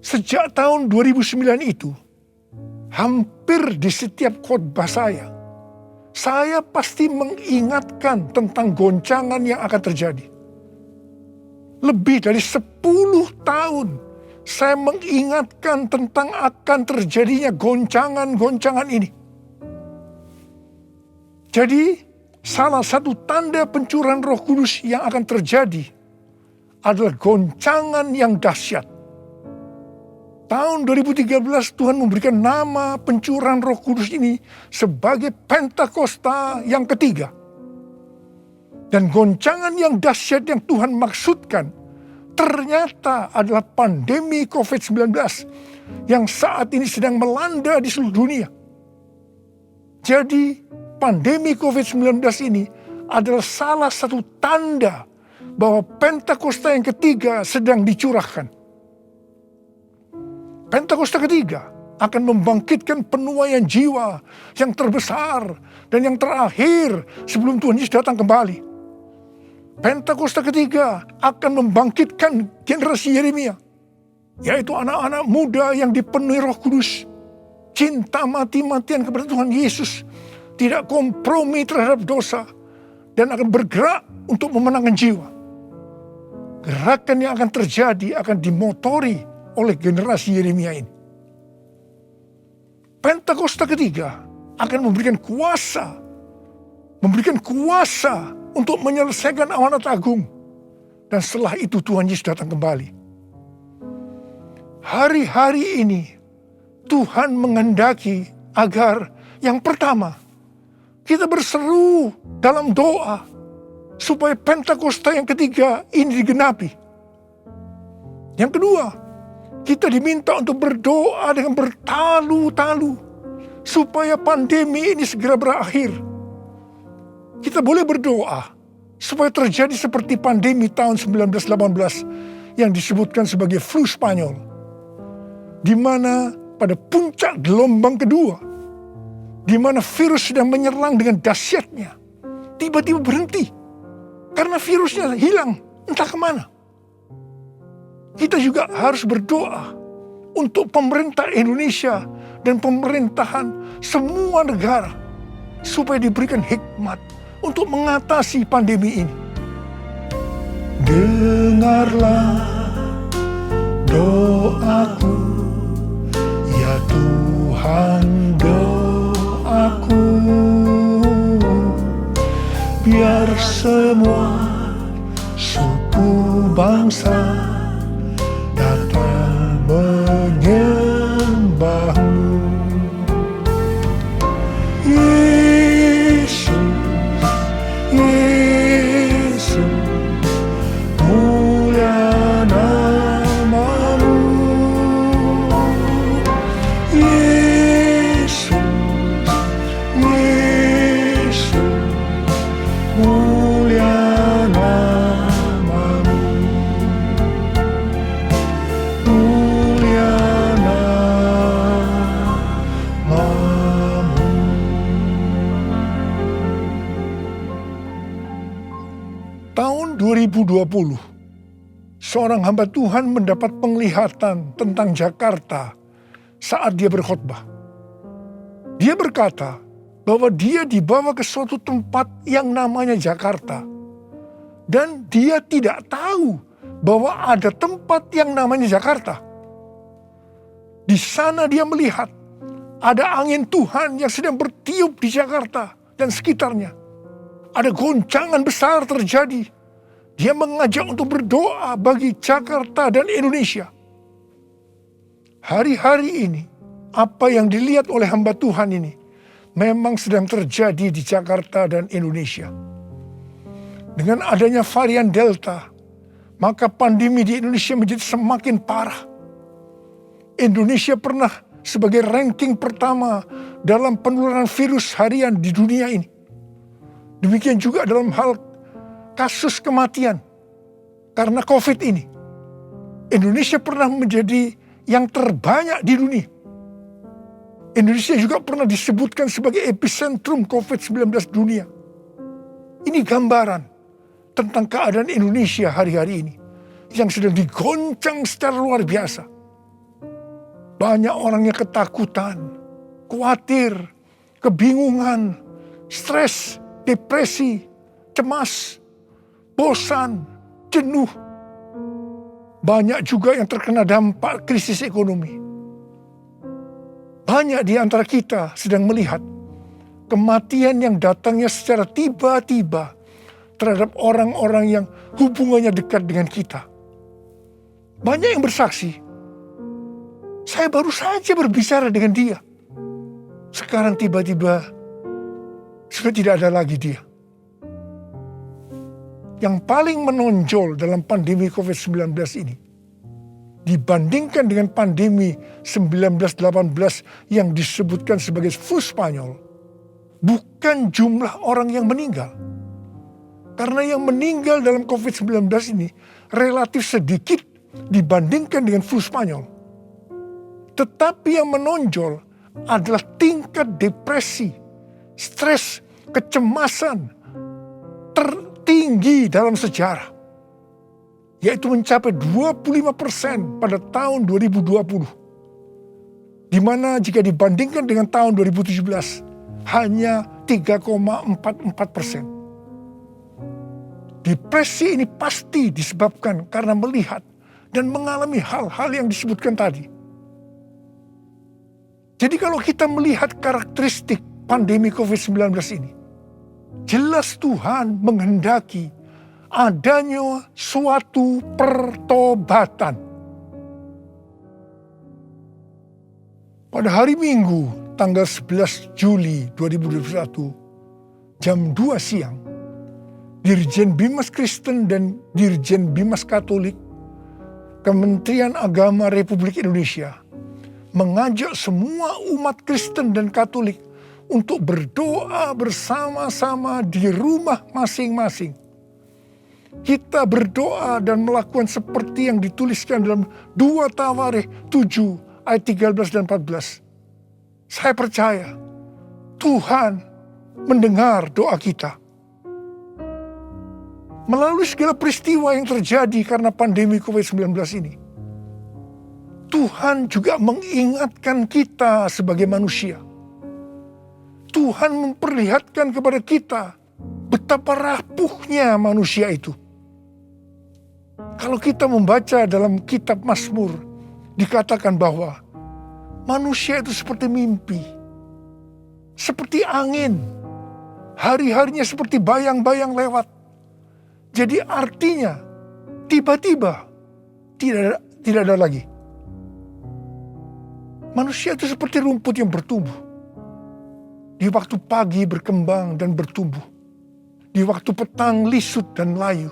Sejak tahun 2009 itu, hampir di setiap khotbah saya pasti mengingatkan tentang goncangan yang akan terjadi. Lebih dari 10 tahun saya mengingatkan tentang akan terjadinya goncangan-goncangan ini. Jadi, salah satu tanda pencurahan Roh Kudus yang akan terjadi adalah goncangan yang dahsyat. Tahun 2013 Tuhan memberikan nama pencurahan Roh Kudus ini sebagai Pentakosta yang ketiga. Dan goncangan yang dahsyat yang Tuhan maksudkan ternyata adalah pandemi COVID-19 yang saat ini sedang melanda di seluruh dunia. Jadi pandemi COVID-19 ini adalah salah satu tanda bahwa Pentakosta yang ketiga sedang dicurahkan. Pentakosta ketiga akan membangkitkan penuaian jiwa yang terbesar dan yang terakhir sebelum Tuhan Yesus datang kembali. Pentakosta ketiga akan membangkitkan generasi Yeremia, yaitu anak-anak muda yang dipenuhi Roh Kudus, cinta mati-matian kepada Tuhan Yesus, tidak kompromi terhadap dosa, dan akan bergerak untuk memenangkan jiwa. Gerakan yang akan terjadi akan dimotori oleh generasi Yeremia ini. Pentakosta ketiga akan memberikan kuasa untuk menyelesaikan amanat agung. Dan setelah itu Tuhan Yesus datang kembali. Hari-hari ini Tuhan menghendaki agar yang pertama, kita berseru dalam doa supaya Pentakosta yang ketiga ini digenapi. Yang kedua, kita diminta untuk berdoa dengan bertalu-talu supaya pandemi ini segera berakhir. Kita boleh berdoa supaya terjadi seperti pandemi tahun 1918 yang disebutkan sebagai flu Spanyol, di mana pada puncak gelombang kedua, di mana virus sedang menyerang dengan dahsyatnya, tiba-tiba berhenti karena virusnya hilang entah kemana. Kita juga harus berdoa untuk pemerintah Indonesia dan pemerintahan semua negara supaya diberikan hikmat untuk mengatasi pandemi ini. Dengarlah doaku, ya Tuhan, doaku, biar semua suku bangsa datang menyembahmu. Yesus, mulia namamu. Yesus, mulia namamu. Mulia namamu. Tahun 2020, seorang hamba Tuhan mendapat penglihatan tentang Jakarta saat dia berkhotbah. Dia berkata bahwa dia dibawa ke suatu tempat yang namanya Jakarta. Dan dia tidak tahu bahwa ada tempat yang namanya Jakarta. Di sana dia melihat ada angin Tuhan yang sedang bertiup di Jakarta dan sekitarnya. Ada goncangan besar terjadi. Dia mengajak untuk berdoa bagi Jakarta dan Indonesia. Hari-hari ini, apa yang dilihat oleh hamba Tuhan ini memang sedang terjadi di Jakarta dan Indonesia. Dengan adanya varian Delta, maka pandemi di Indonesia menjadi semakin parah. Indonesia pernah sebagai ranking pertama dalam penularan virus harian di dunia ini. Demikian juga dalam hal kasus kematian karena COVID ini. Indonesia pernah menjadi yang terbanyak di dunia. Indonesia juga pernah disebutkan sebagai epicentrum COVID-19 dunia. Ini gambaran tentang keadaan Indonesia hari-hari ini yang sedang digoncang secara luar biasa. Banyak orang yang ketakutan, khawatir, kebingungan, stres, depresi, cemas, bosan, jenuh. Banyak juga yang terkena dampak krisis ekonomi. Banyak di antara kita sedang melihat kematian yang datangnya secara tiba-tiba terhadap orang-orang yang hubungannya dekat dengan kita. Banyak yang bersaksi, saya baru saja berbicara dengan dia. Sekarang tiba-tiba sudah tidak ada lagi dia. Yang paling menonjol dalam pandemi COVID-19 ini, dibandingkan dengan pandemi 1918 yang disebutkan sebagai flu Spanyol, bukan jumlah orang yang meninggal. Karena yang meninggal dalam COVID-19 ini relatif sedikit dibandingkan dengan flu Spanyol. Tetapi yang menonjol adalah tingkat depresi, stres, kecemasan tertinggi dalam sejarah. Yaitu mencapai 25% pada tahun 2020. Di mana jika dibandingkan dengan tahun 2017 hanya 3,44%. Depresi ini pasti disebabkan karena melihat dan mengalami hal-hal yang disebutkan tadi. Jadi kalau kita melihat karakteristik pandemi COVID-19 ini, jelas Tuhan menghendaki adanya suatu pertobatan. Pada hari Minggu, tanggal 11 Juli 2021, jam 2 siang, Dirjen Bimas Kristen dan Dirjen Bimas Katolik, Kementerian Agama Republik Indonesia, mengajak semua umat Kristen dan Katolik untuk berdoa bersama-sama di rumah masing-masing. Kita berdoa dan melakukan seperti yang dituliskan dalam 2 Tawarikh 7 ayat 13 dan 14. Saya percaya Tuhan mendengar doa kita. Melalui segala peristiwa yang terjadi karena pandemi COVID-19 ini, Tuhan juga mengingatkan kita sebagai manusia. Tuhan memperlihatkan kepada kita betapa rapuhnya manusia itu. Kalau kita membaca dalam kitab Mazmur, dikatakan bahwa manusia itu seperti mimpi, seperti angin, hari-harinya seperti bayang-bayang lewat. Jadi artinya tiba-tiba tidak ada lagi. Manusia itu seperti rumput yang bertumbuh. Di waktu pagi berkembang dan bertumbuh. Di waktu petang lisut dan layu.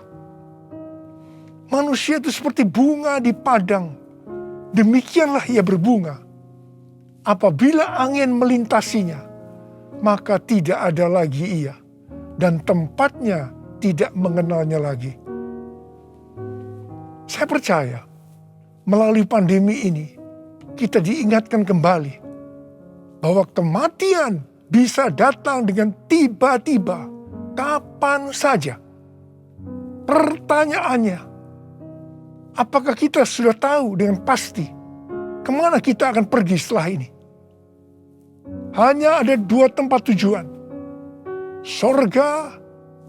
Manusia itu seperti bunga di padang. Demikianlah ia berbunga. Apabila angin melintasinya, maka tidak ada lagi ia. Dan tempatnya tidak mengenalnya lagi. Saya percaya melalui pandemi ini kita diingatkan kembali bahwa kematian bisa datang dengan tiba-tiba, kapan saja. Pertanyaannya, apakah kita sudah tahu dengan pasti kemana kita akan pergi setelah ini? Hanya ada 2 tempat tujuan, sorga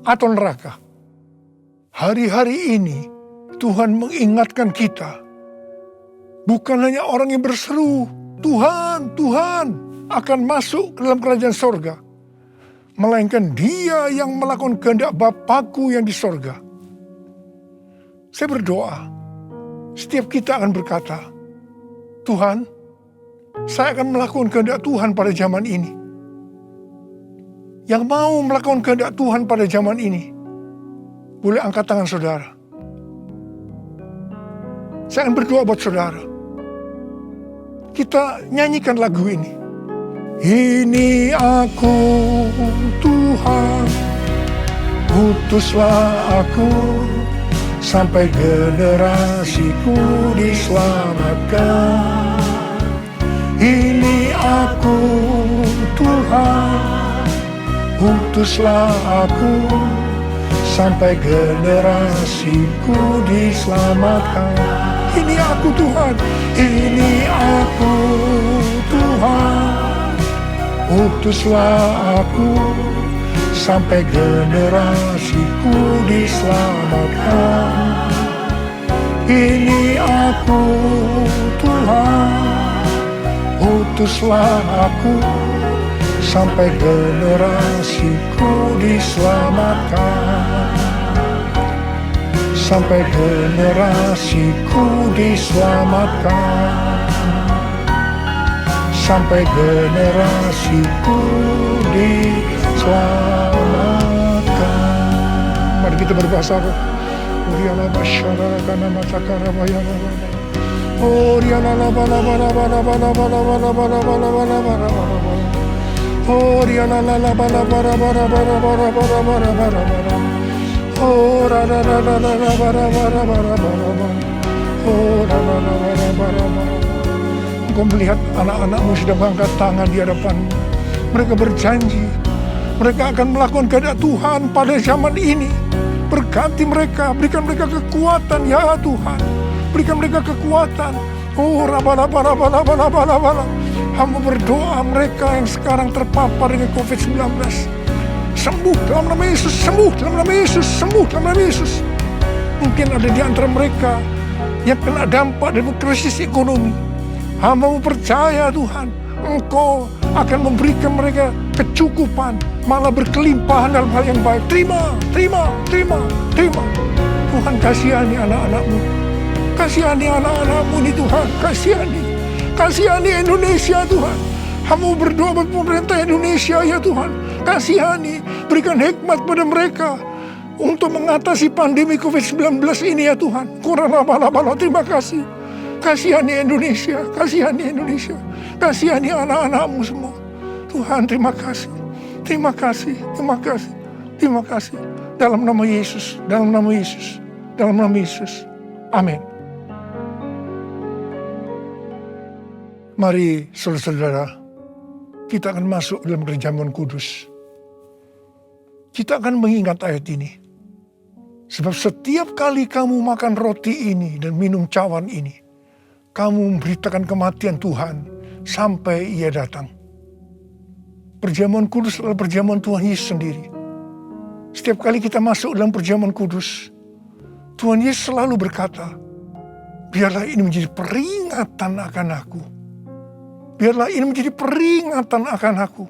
atau neraka. Hari-hari ini Tuhan mengingatkan kita, bukan hanya orang yang berseru, Tuhan, Tuhan akan masuk ke dalam kerajaan sorga, melainkan dia yang melakukan kehendak Bapakku yang di sorga. Saya berdoa, setiap kita akan berkata, Tuhan, saya akan melakukan kehendak Tuhan pada zaman ini. Yang mau melakukan kehendak Tuhan pada zaman ini, boleh angkat tangan saudara. Saya akan berdoa buat saudara. Kita nyanyikan lagu ini. Ini aku Tuhan, utuslah aku, sampai generasiku diselamatkan. Ini aku Tuhan, utuslah aku, sampai generasiku diselamatkan. Ini aku Tuhan, ini aku Tuhan, utuslah aku, sampai generasiku diselamatkan. Ini aku Tuhan, utuslah aku, sampai generasiku diselamatkan. Sampai generasiku diselamatkan. Sampai generasiku diselamatkan. Mari kita berbahasa roh. Uriala basyara kana matakara bayana. Uriala bala bala bala bala bala bala bala bala bala bala. Uriala la bala bala bala bala bala bala bala bala. Oh, ra ra ra ra ra ra ra ra ra ra ra ra. Oh, ra ra ra ra ra ra ra. Engkau melihat anak-anakmu sedang mengangkat tangan di hadapanmu. Mereka berjanji, mereka akan melakukan kehendak Tuhan pada zaman ini. Berkati mereka, berikan mereka kekuatan ya Tuhan. Berikan mereka kekuatan. Oh, rabala-bala-bala-bala-bala. Hamba berdoa mereka yang sekarang terpapar dengan COVID-19. sembuh dalam nama Yesus, sembuh dalam nama Yesus, sembuh dalam nama Yesus. Mungkin ada di antara mereka yang kena dampak dari krisis ekonomi. Hamba-Mu percaya Tuhan, Engkau akan memberikan mereka kecukupan, malah berkelimpahan dalam hal yang baik. Terima. Tuhan, kasihani anak-anak-Mu. Kasihani anak-anak-Mu ini Tuhan, kasihani Indonesia Tuhan. Hamba berdoa buat pemerintah Indonesia ya Tuhan. Kasihani, berikan hikmat pada mereka untuk mengatasi pandemi COVID-19 ini ya Tuhan. Kurang lama-lama, terima kasih. Kasihani Indonesia, kasihani anak-anak-Mu semua. Tuhan, terima kasih. Dalam nama Yesus. Amin. Mari saudara-saudara, kita akan masuk dalam perjamuan kudus. Kita akan mengingat ayat ini. Sebab setiap kali kamu makan roti ini dan minum cawan ini, kamu memberitakan kematian Tuhan sampai Ia datang. Perjamuan kudus adalah perjamuan Tuhan Yesus sendiri. Setiap kali kita masuk dalam perjamuan kudus, Tuhan Yesus selalu berkata, biarlah ini menjadi peringatan akan aku. Biarlah ini menjadi peringatan akan aku.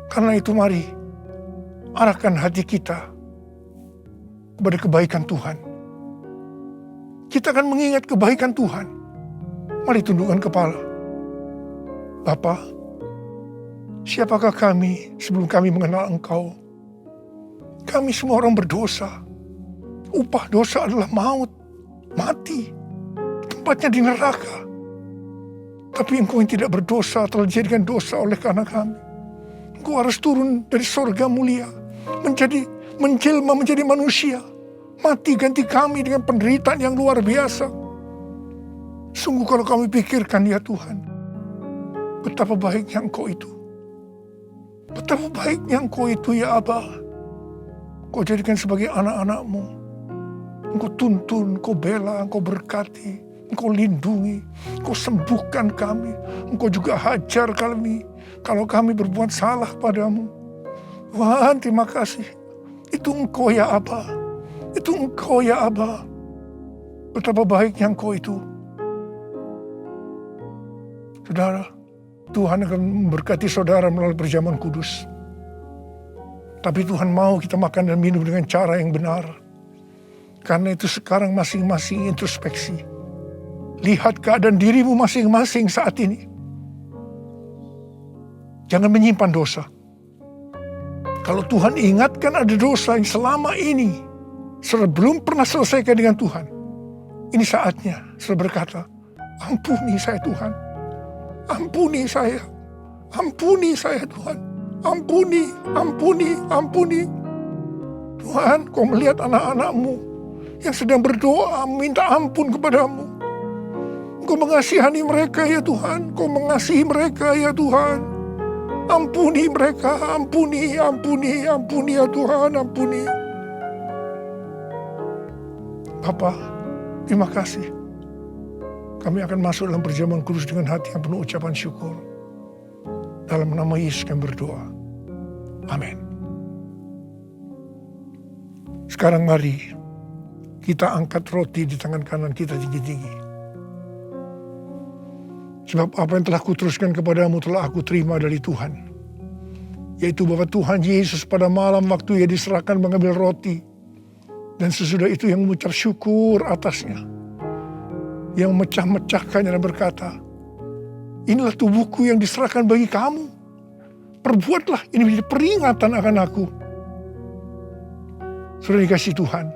Karena itu mari, arahkan hati kita kepada kebaikan Tuhan. Kita akan mengingat kebaikan Tuhan. Mari tundukkan kepala. Bapa, siapakah kami sebelum kami mengenal Engkau? Kami semua orang berdosa. Upah dosa adalah maut, mati. Tempatnya di neraka. Tapi Engkau yang tidak berdosa telah dijadikan dosa oleh karena kami. Engkau harus turun dari sorga mulia, menjelma menjadi manusia, mati ganti kami dengan penderitaan yang luar biasa. Sungguh kalau kami pikirkan ya Tuhan, betapa baiknya Engkau itu. Betapa baiknya Engkau itu ya Abba. Engkau jadikan sebagai anak-anak-Mu. Engkau tuntun, Engkau bela, Engkau berkati. Engkau lindungi, Engkau sembuhkan kami. Engkau juga hajar kami kalau kami berbuat salah padamu. Tuhan, terima kasih. Itu Engkau ya Abba. Itu Engkau ya Abba. Betapa baiknya Engkau itu. Saudara, Tuhan akan memberkati saudara melalui perjamuan kudus. Tapi Tuhan mau kita makan dan minum dengan cara yang benar. Karena itu sekarang masing-masing introspeksi. Lihat keadaan dirimu masing-masing saat ini. Jangan menyimpan dosa. Kalau Tuhan ingatkan ada dosa yang selama ini belum pernah selesaikan dengan Tuhan, ini saatnya saya berkata, ampuni saya Tuhan. Ampuni saya. Ampuni saya Tuhan. Ampuni. Tuhan, Kau melihat anak-anak-Mu yang sedang berdoa minta ampun kepadamu. Kau mengasihani mereka ya Tuhan. Kau mengasihi mereka ya Tuhan. Ampuni mereka. Ampuni ya Tuhan. Ampuni. Bapa, terima kasih. Kami akan masuk dalam perjamuan kudus dengan hati yang penuh ucapan syukur. Dalam nama Yesus kami berdoa. Amin. Sekarang mari kita angkat roti di tangan kanan kita tinggi-tinggi. Sebab apa yang telah kuteruskan kepadamu telah aku terima dari Tuhan. Yaitu bahwa Tuhan Yesus pada malam waktu Ia diserahkan mengambil roti. Dan sesudah itu yang mengucap syukur atasnya. Yang memecah-mecahkannya dan berkata, inilah tubuhku yang diserahkan bagi kamu. Perbuatlah ini menjadi peringatan akan aku. Sudah dikasih Tuhan.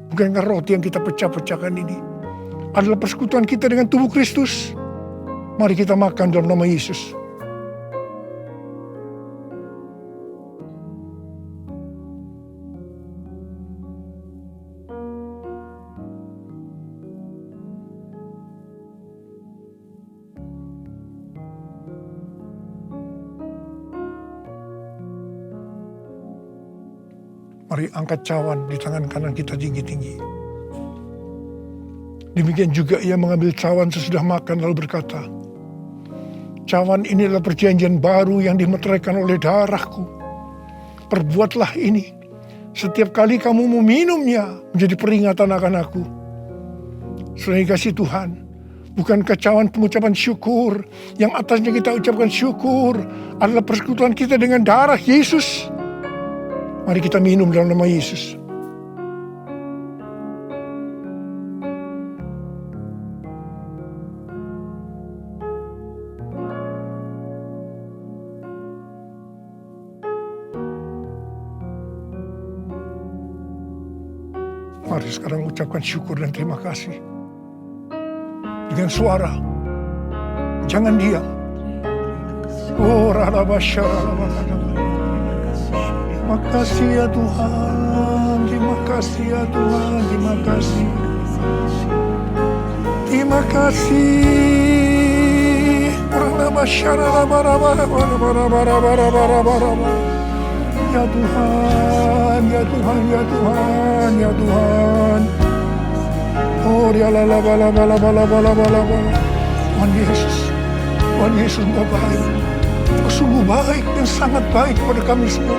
Bukankah roti yang kita pecah-pecahkan ini adalah persekutuan kita dengan tubuh Kristus? Mari kita makan dalam nama Yesus. Mari angkat cawan di tangan kanan kita tinggi-tinggi. Demikian juga Ia mengambil cawan sesudah makan lalu berkata, cawan ini adalah perjanjian baru yang dimeteraikan oleh darahku. perbuatlah ini. Setiap kali kamu meminumnya, menjadi peringatan akan aku. Saudara kasih Tuhan, bukan kecauan pengucapan syukur, yang atasnya kita ucapkan syukur, adalah persekutuan kita dengan darah Yesus. Mari kita minum dalam nama Yesus. Mari sekarang ucapkan syukur dan terima kasih. Dengan suara. Jangan diam. Oh, terima kasih ya Tuhan. Terima kasih ya Tuhan. Terima kasih. Terima kasih. Ya Tuhan, ya Tuhan, ya Tuhan, ya Tuhan. Oh, ya la la la la la la la la la. Tuhan Yesus, Tuhan Yesus Engkau baik. Engkau sungguh baik dan sangat baik kepada kami semua.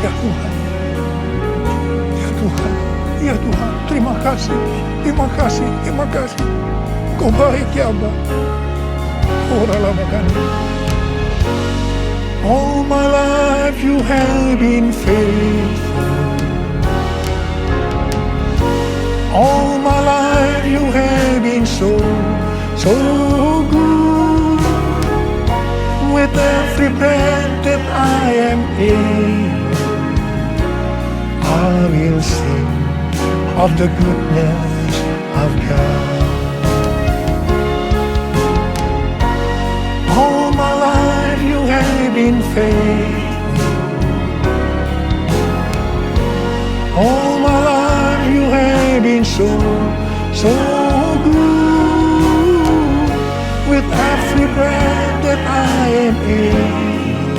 Ya Tuhan, ya Tuhan, ya Tuhan. Terima kasih, terima kasih, terima kasih. Engkau baik ya Abba. Oh, la makan. All my life you have been faithful. All my life you have been so good. With every breath that I am able, I will sing of the goodness of God. All my life you have been faithful. All my life you have been so good. With every breath that I am able,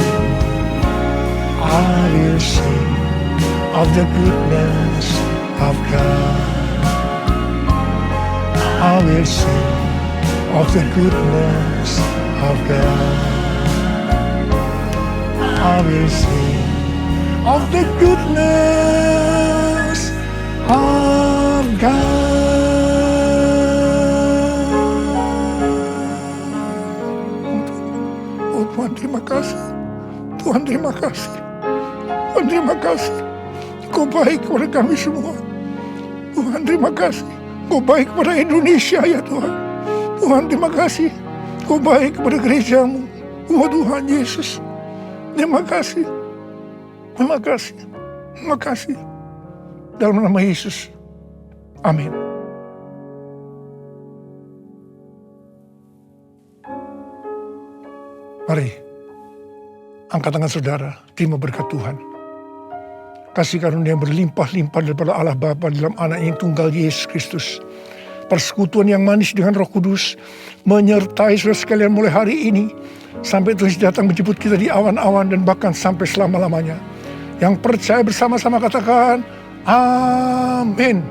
I will sing of the goodness of God. I will sing of the goodness of God. I will sing of the goodness of God. Oh Tuhan, terima kasih. Tuhan, terima kasih. Tuhan, terima kasih. Kau baik kepada kami semua. Tuhan, terima kasih. Kau baik kepada Indonesia ya Tuhan. Tuhan, terima kasih. Kau baik kepada gerejamu. Oh Tuhan Yesus. Terima kasih. Terima kasih. Terima kasih. Dalam nama Yesus. Amin. Mari, angkat tangan saudara, terima berkat Tuhan. Kasih karunia berlimpah-limpah daripada Allah Bapa dalam anak yang tunggal Yesus Kristus. Persekutuan yang manis dengan Roh Kudus menyertai saudara sekalian mulai hari ini sampai Tuhan datang menjemput kita di awan-awan dan bahkan sampai selama-lamanya. Yang percaya bersama-sama katakan, Amin.